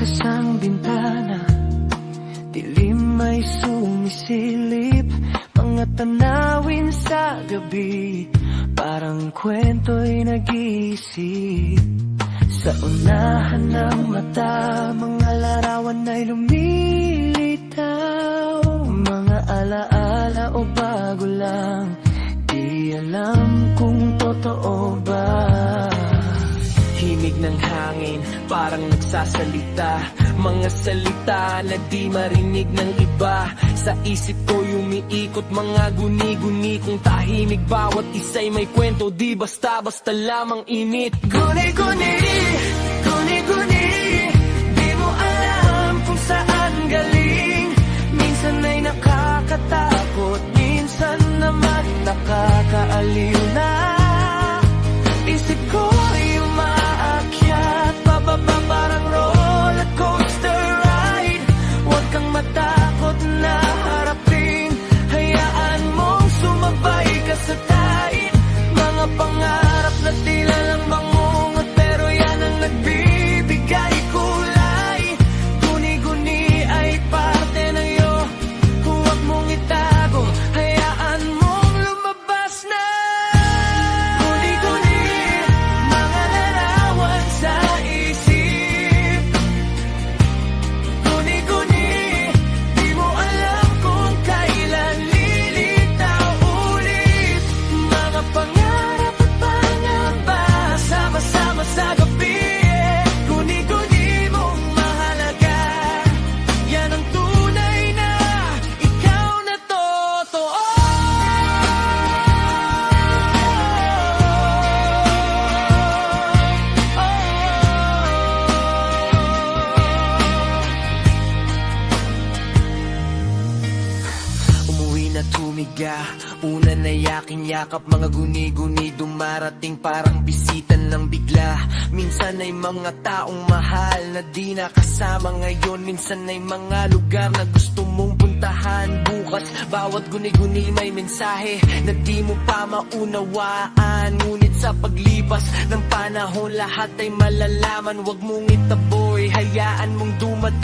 bukas ang bintana, dilim ay sumisilip. Mga tanawin sa gabi, parang kwento'y nag-iisip. Sa unahan ng mata, mga larawan ay lumilitaw. Mga alaala o bago lang, di alam kung totoo ba. Himig ng hangin, parang nagsasalita. Mga salita na di marinig ng iba. Sa isip ko umiikot mga guni-guni. Kung tahimik bawat isa'y may kwento, di basta-basta lamang init. Guni-guni, guni-guni, di mo alam kung saan galing. Minsan ay nakakatakot, minsan naman nakakaaliw na. Isip ko ay umaakyat, pababa parang roller coaster ride. Huwag kang matakot na harapin, hayaan mong sumabay ka sa tide. Mga pangarap na tila lang bangungot, pero yan ang nagbibigay kulay. Guni-guni ay parte ng iyo, huwag mong itago, hayaan mong lumabas na. Guni-guni, mga larawan sa isip. Guni-guni, di mo alam kung kailan lilitaw ulit. Mga pangarap at pangamba, sama-sama sa gabi. Guni-guni mong mahalaga, yan ang tunay na ikaw na totoo. Umuwi na tumiga, una na yaking yakap. Mga guni-guni dumarating parang bisita ng bigla. Minsan ay mga taong mahal na di nakasama ngayon. Minsan ay mga lugar na gusto mong puntahan bukas. Bawat guni-guni may mensahe na di mo pa maunawaan. Ngunit sa paglipas ng panahon lahat ay malalaman. Huwag mong itaboy, hayaan mong dumating